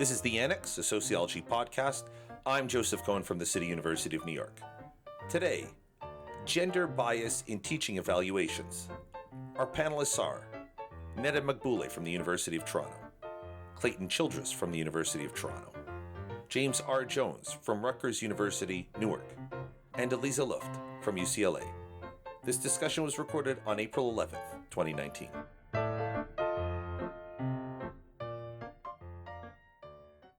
This is the Annex, a sociology podcast. I'm Joseph Cohen from the City University of New York. Today, gender bias in teaching evaluations. Our panelists are Neda Magbule from the University of Toronto, Clayton Childress from the University of Toronto, James R. Jones from Rutgers University, Newark, and Eliza Luft from UCLA. This discussion was recorded on April 11th, 2019.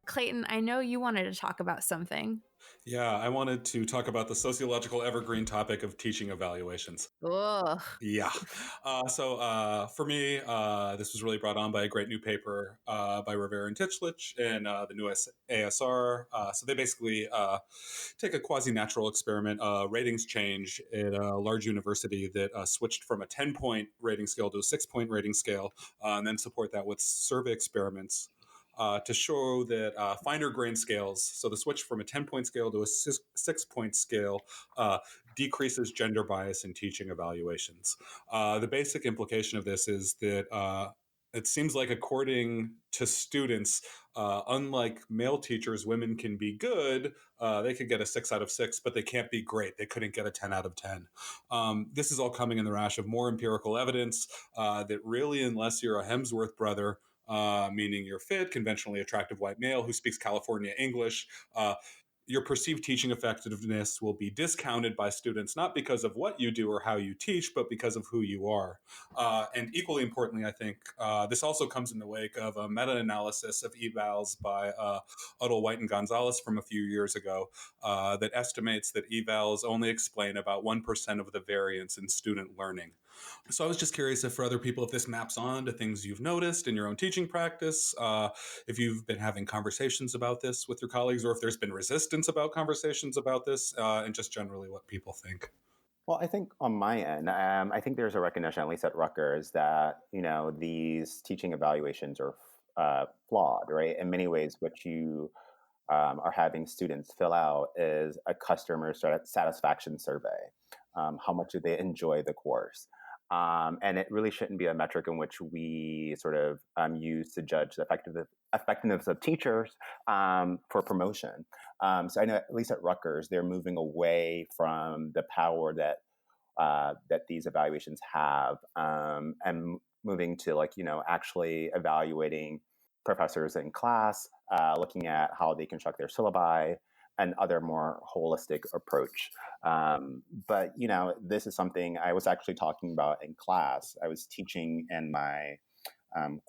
Clayton, I know you wanted to talk about something. Yeah, I wanted to talk about the sociological evergreen topic of teaching evaluations. Ugh. Yeah. For me, this was really brought on by a great new paper by Rivera and Tichlich in the new ASR. So they basically take a quasi-natural experiment, ratings change at a large university that switched from a 10-point rating scale to a 6-point rating scale, and then support that with survey experiments. To show that finer grain scales, so the switch from a 10-point scale to a 6-point scale, decreases gender bias in teaching evaluations. The basic implication of this is that it seems like, according to students, unlike male teachers, women can be good. They could get a 6 out of 6, but they can't be great. They couldn't get a 10 out of 10. This is all coming in the rash of more empirical evidence that really, unless you're a Hemsworth brother, meaning you're fit, conventionally attractive white male who speaks California English, your perceived teaching effectiveness will be discounted by students, not because of what you do or how you teach, but because of who you are. And equally importantly, I think this also comes in the wake of a meta-analysis of evals by Uddle, White, and Gonzalez from a few years ago that estimates that evals only explain about 1% of the variance in student learning. So I was just curious if for other people, if this maps on to things you've noticed in your own teaching practice, if you've been having conversations about this with your colleagues, or if there's been resistance about conversations about this, and just generally what people think. Well, I think on my end, I think there's a recognition, at least at Rutgers, that, these teaching evaluations are flawed, right? In many ways, what you are having students fill out is a customer satisfaction survey. How much do they enjoy the course? And it really shouldn't be a metric in which we sort of use to judge the effectiveness of teachers for promotion. So I know, at least at Rutgers, they're moving away from the power that these evaluations have, and moving to actually evaluating professors in class, looking at how they construct their syllabi, and other more holistic approach. But this is something I was actually talking about in class. I was teaching in my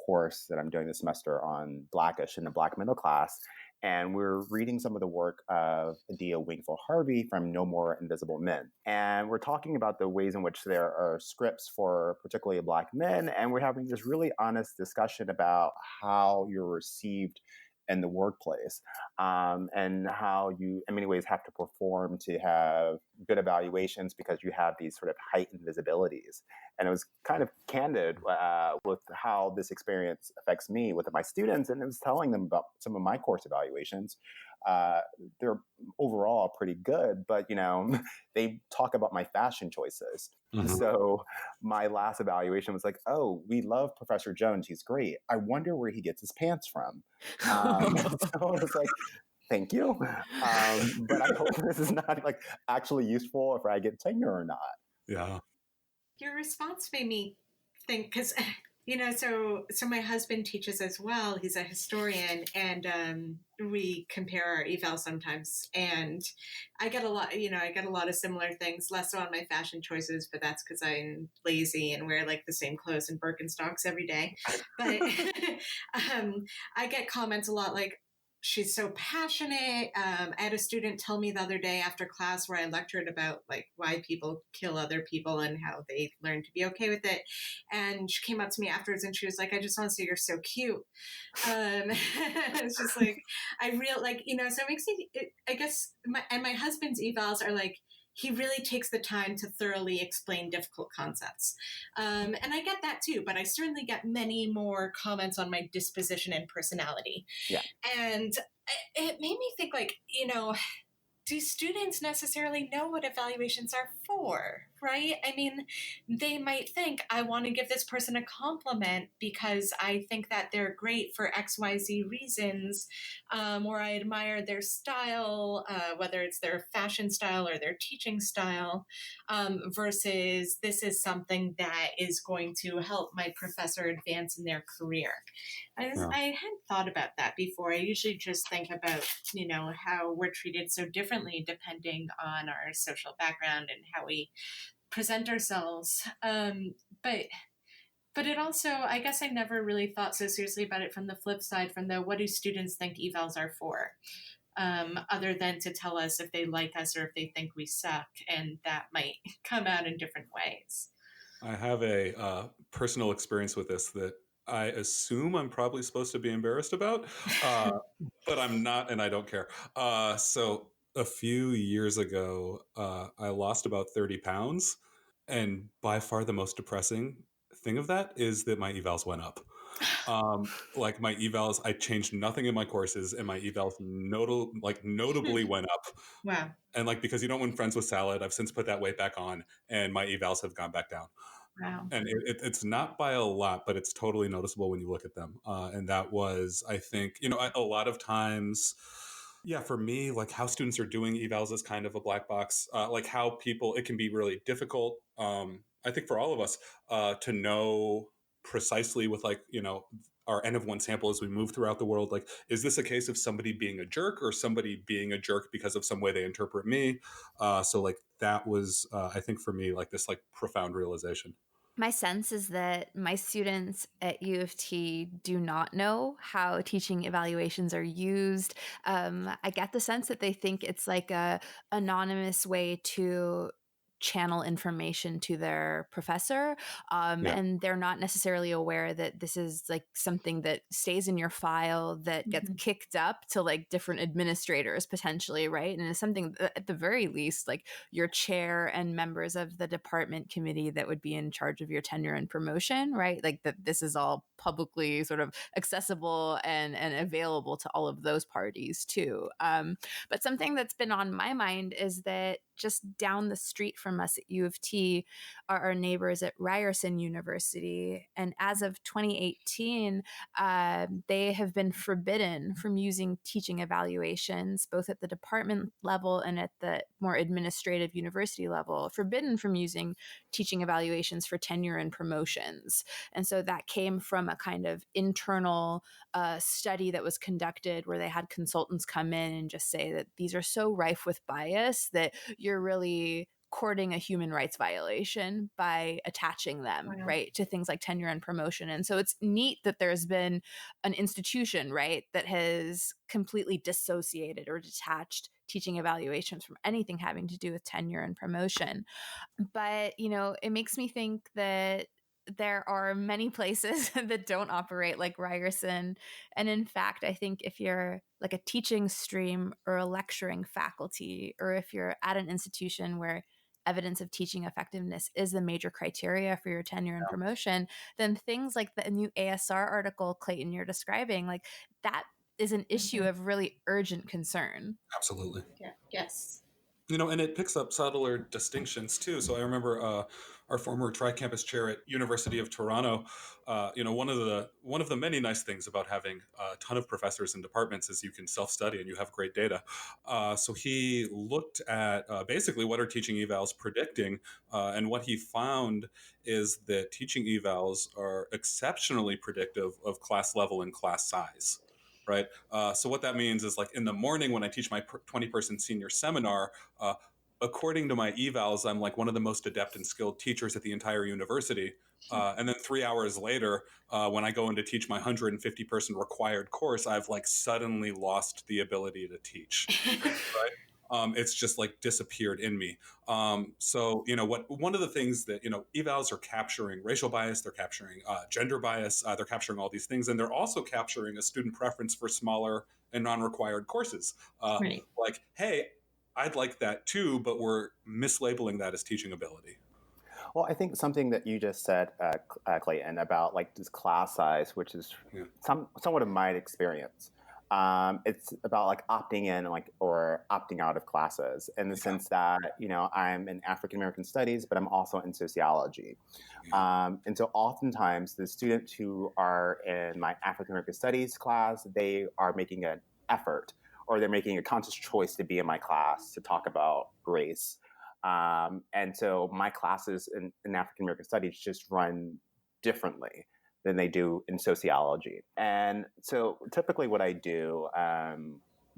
course that I'm doing this semester on Blackish in the Black middle class, and we're reading some of the work of Adia Wingfield Harvey from No More Invisible Men. And we're talking about the ways in which there are scripts for particularly Black men, and we're having this really honest discussion about how you're received in the workplace, and how you, in many ways, have to perform to have good evaluations because you have these sort of heightened visibilities. And it was kind of candid with how this experience affects me with my students, and I was telling them about some of my course evaluations. They're overall pretty good, but they talk about my fashion choices. Mm-hmm. So my last evaluation was like, "Oh, we love Professor Jones. He's great. I wonder where he gets his pants from." So I was like, "Thank you, but I hope this is not actually useful if I get tenure or not." Yeah. Your response made me think, because so my husband teaches as well. He's a historian, and we compare our evals sometimes. And I get a lot of similar things, less so on my fashion choices, but that's because I'm lazy and wear the same clothes and Birkenstocks every day. But I get comments a lot like, "She's so passionate." I had a student tell me the other day after class where I lectured about why people kill other people and how they learn to be okay with it. And she came up to me afterwards and she was like, "I just want to say you're so cute." It's just so it makes me, I guess, my husband's evals are he really takes the time to thoroughly explain difficult concepts. And I get that too, but I certainly get many more comments on my disposition and personality. Yeah. And it made me think do students necessarily know what evaluations are for right? I mean, they might think, I want to give this person a compliment because I think that they're great for XYZ reasons, or I admire their style, whether it's their fashion style or their teaching style, versus this is something that is going to help my professor advance in their career. Yeah. I hadn't thought about that before. I usually just think about, how we're treated so differently depending on our social background and how we present ourselves. But it also, I guess I never really thought so seriously about it from the flip side, from the what do students think evals are for, other than to tell us if they like us or if they think we suck, and that might come out in different ways. I have a personal experience with this that I assume I'm probably supposed to be embarrassed about, uh, but I'm not, and I don't care. So a few years ago, I lost about 30 pounds, and by far the most depressing thing of that is that my evals went up. Like my evals, I changed nothing in my courses, and my evals notably went up. Wow. And like because you don't win friends with salad, I've since put that weight back on, and my evals have gone back down. Wow. And it's not by a lot, but it's totally noticeable when you look at them. And that was, I think, a lot of times, yeah, for me, like how students are doing evals is kind of a black box. Like how people, it can be really difficult. I think for all of us to know precisely with our N of one sample as we move throughout the world, like, is this a case of somebody being a jerk or somebody being a jerk because of some way they interpret me? So like that was, I think for me, like this like profound realization. My sense is that my students at U of T do not know how teaching evaluations are used. I get the sense that they think it's like a anonymous way to channel information to their professor, Yeah. and they're not necessarily aware that this is like something that stays in your file that gets Mhm. kicked up to like different administrators potentially, right? And it's something that, at the very least, like your chair and members of the department committee that would be in charge of your tenure and promotion, right? Like that this is all publicly sort of accessible and available to all of those parties too. But something that's been on my mind is that just down the street from us at U of T are our neighbors at Ryerson University. And as of 2018, they have been forbidden from using teaching evaluations, both at the department level and at the more administrative university level, forbidden from using teaching evaluations for tenure and promotions. And so that came from a kind of internal study that was conducted where they had consultants come in and just say that these are so rife with bias that you're really courting a human rights violation by attaching them, Wow. right, to things like tenure and promotion. And so it's neat that there's been an institution, right, that has completely dissociated or detached teaching evaluations from anything having to do with tenure and promotion. But, it makes me think that there are many places that don't operate like Ryerson. And in fact, I think if you're like a teaching stream or a lecturing faculty, or if you're at an institution where evidence of teaching effectiveness is the major criteria for your tenure and promotion, then things like the new ASR article, Clayton, you're describing, like that is an issue Mhm. of really urgent concern. Absolutely. Yeah. Yes. And it picks up subtler distinctions too. So I remember our former tri-campus chair at University of Toronto. One of the many nice things about having a ton of professors and departments is you can self-study and you have great data. So he looked at basically what are teaching evals predicting, and what he found is that teaching evals are exceptionally predictive of class level and class size. Right. So what that means is like in the morning when I teach my 20-person senior seminar, uh, according to my evals, I'm like one of the most adept and skilled teachers at the entire university. And then 3 hours later, when I go in to teach my 150-person required course, I've like suddenly lost the ability to teach. Right. It's just like disappeared in me. So one of the things that evals are capturing racial bias, they're capturing gender bias, they're capturing all these things, and they're also capturing a student preference for smaller and non-required courses. Right. Like, hey, I'd like that too, but we're mislabeling that as teaching ability. Well, I think something that you just said, Clayton, about like this class size, which is Yeah. somewhat of my experience. It's about like opting in, like, or opting out of classes, in the sense that, you know, I'm in African American studies, but I'm also in sociology. And so oftentimes the students who are in my African American studies class, they are making an effort, or they're making a conscious choice to be in my class to talk about race. And so my classes in African American studies just run differently than they do in sociology. And so typically what I do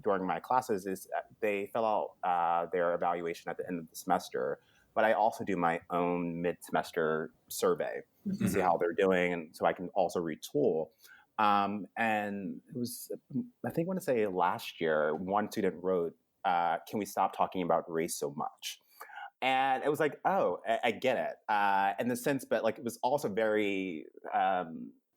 during my classes is they fill out their evaluation at the end of the semester, but I also do my own mid-semester survey to see how they're doing, and so I can also retool. And it was, I think I want to say last year, one student wrote, can we stop talking about race so much? And it was like, oh, I get it, in the sense, but like it was also very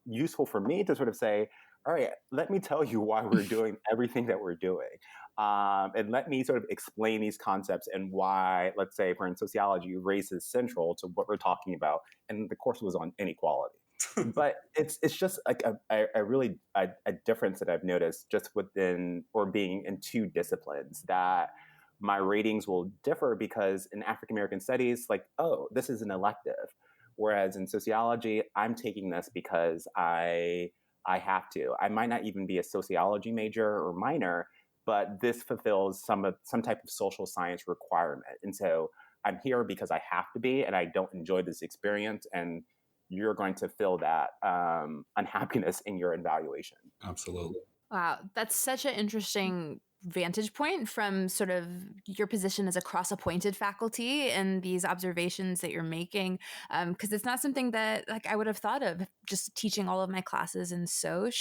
useful for me to sort of say, all right, let me tell you why we're doing everything that we're doing, and let me sort of explain these concepts and why, let's say, for in sociology, race is central to what we're talking about, and the course was on inequality. But it's just like a really a difference that I've noticed just within, or being in two disciplines, that my ratings will differ, because in African American studies, like, oh, this is an elective. Whereas in sociology, I'm taking this because I have to. I might not even be a sociology major or minor, but this fulfills some type of social science requirement. And so I'm here because I have to be, and I don't enjoy this experience. And you're going to feel that unhappiness in your evaluation. Absolutely. Wow, that's such an interesting vantage point from sort of your position as a cross-appointed faculty and these observations that you're making, because it's not something that like I would have thought of just teaching all of my classes in soc.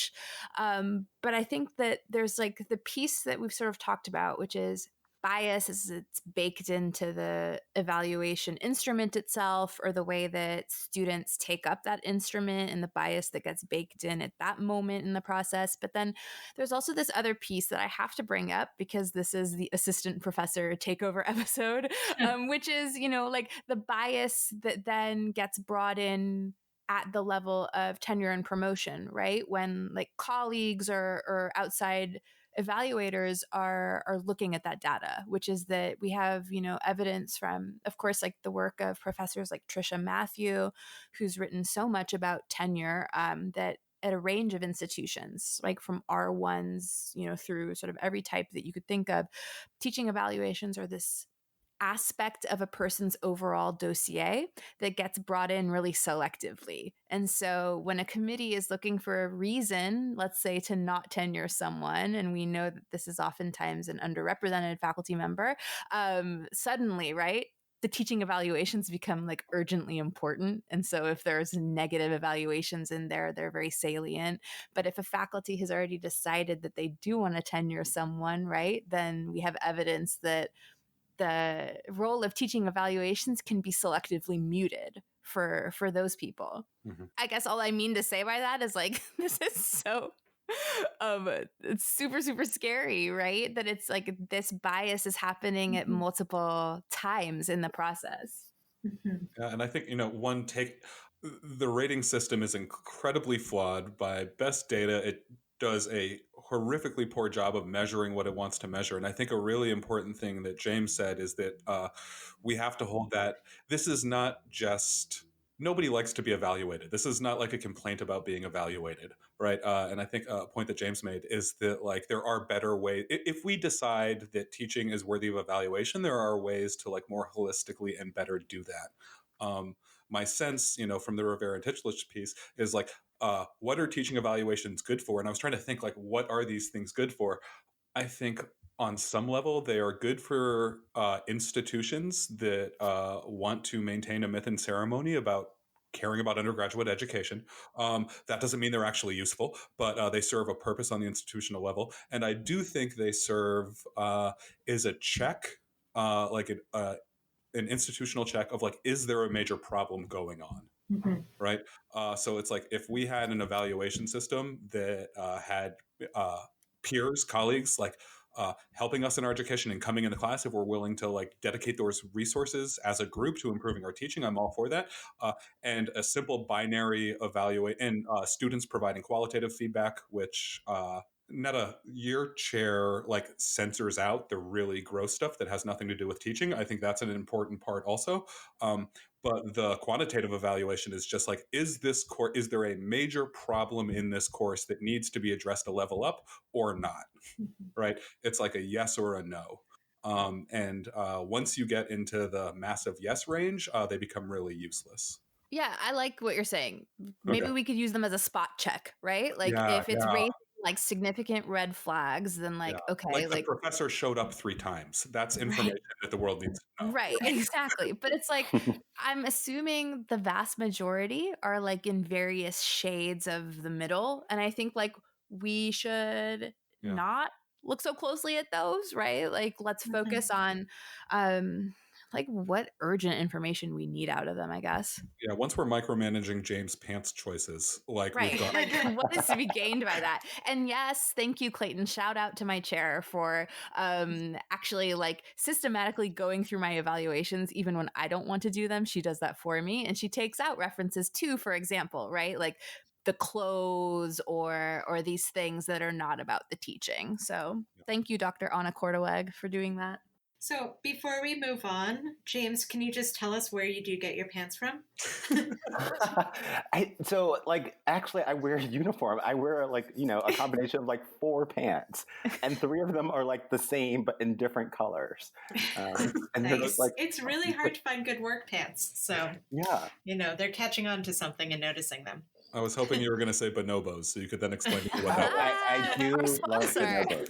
But I think that there's like the piece that we've sort of talked about, which is bias as it's baked into the evaluation instrument itself, or the way that students take up that instrument and the bias that gets baked in at that moment in the process. But then there's also this other piece that I have to bring up, because this is the assistant professor takeover episode, which is, you know, like the bias that then gets brought in at the level of tenure and promotion, right? When like colleagues or outside evaluators are looking at that data, which is that we have, you know, evidence from, of course, like the work of professors like Tricia Matthew, who's written so much about tenure, that at a range of institutions, like from R1s, you know, through sort of every type that you could think of, teaching evaluations are this aspect of a person's overall dossier that gets brought in really selectively. And so when a committee is looking for a reason, let's say to not tenure someone, and we know that this is oftentimes an underrepresented faculty member, suddenly, right? The teaching evaluations become like urgently important. And so if there's negative evaluations in there, they're very salient. But if a faculty has already decided that they do want to tenure someone, right, then we have evidence that the role of teaching evaluations can be selectively muted for those people. I guess all I mean to say by that is like this is so it's super super scary, right? That it's like this bias is happening at multiple times in the process. Yeah, and I think, you know, the rating system is incredibly flawed. By best data, it does a horrifically poor job of measuring what it wants to measure. And I think a really important thing that James said is that we have to hold that this is not just, nobody likes to be evaluated. This is not like a complaint about being evaluated, right? And I think a point that James made is that like there are better ways. If we decide that teaching is worthy of evaluation, there are ways to like more holistically and better do that. My sense, you know, from the Rivera and Titchlich piece is like, what are teaching evaluations good for? And I was trying to think like, what are these things good for? I think on some level they are good for institutions that want to maintain a myth and ceremony about caring about undergraduate education. That doesn't mean they're actually useful, but they serve a purpose on the institutional level. And I do think they serve as a check, like an institutional check of like, is there a major problem going on? Right. So it's like if we had an evaluation system that had peers, colleagues, like helping us in our education and coming into class, if we're willing to like dedicate those resources as a group to improving our teaching, I'm all for that. And a simple binary evaluate and students providing qualitative feedback, which Netta, your chair like censors out the really gross stuff that has nothing to do with teaching. I think that's an important part also. But the quantitative evaluation is just like, is there a major problem in this course that needs to be addressed a level up or not? Right? It's like a yes or a no. And once you get into the massive yes range, they become really useless. Yeah, I like what you're saying. Maybe Okay. we could use them as a spot check, right? Like Yeah, if it's yeah. raising like significant red flags, then like, Yeah. okay, Like the like professor showed up 3 times. That's information right, that the world needs to know. right, exactly. But it's like I'm assuming the vast majority are like in various shades of the middle. And I think like we should Yeah. not look so closely at those, right? Like let's focus on like what urgent information we need out of them, I guess. Yeah, once we're micromanaging James' pants choices, like we've Right. got Like, what is to be gained by that? And yes, thank you, Clayton. Shout out to my chair for actually like systematically going through my evaluations, even when I don't want to do them. She does that for me. And she takes out references to, for example, right? Like the clothes or these things that are not about the teaching. So thank you, Dr. Anna Cordaweg, for doing that. So before we move on, James, can you just tell us where you do get your pants from? Actually, I wear a uniform. I wear like, a combination of like 4 pants, and 3 of them are like the same, but in different colors. And Nice. like, It's really hard to find good work pants. So, yeah. They're catching on to something and noticing them. I was hoping you were going to say bonobos, so you could then explain to me what that was. I do Our love sponsor. bonobos.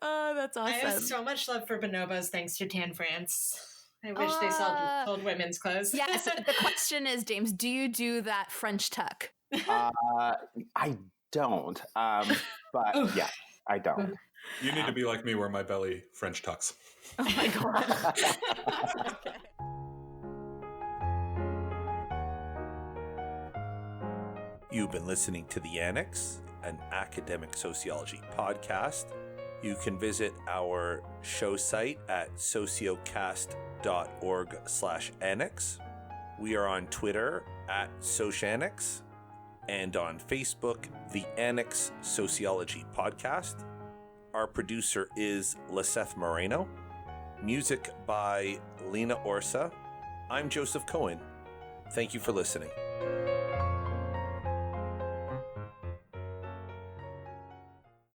Oh, that's awesome. I have so much love for bonobos thanks to Tan France. I wish they sold women's clothes. Yes. The question is, James, do you do that French tuck? I don't. But yeah, I don't. You need to be like me, where my belly French tucks. Oh my god. Okay. You've been listening to The Annex, an academic sociology podcast. You can visit our show site at sociocast.org/annex. We are on Twitter at Sociannex and on Facebook, The Annex Sociology Podcast. Our producer is Liseth Moreno. Music by Lena Orsa. I'm Joseph Cohen. Thank you for listening.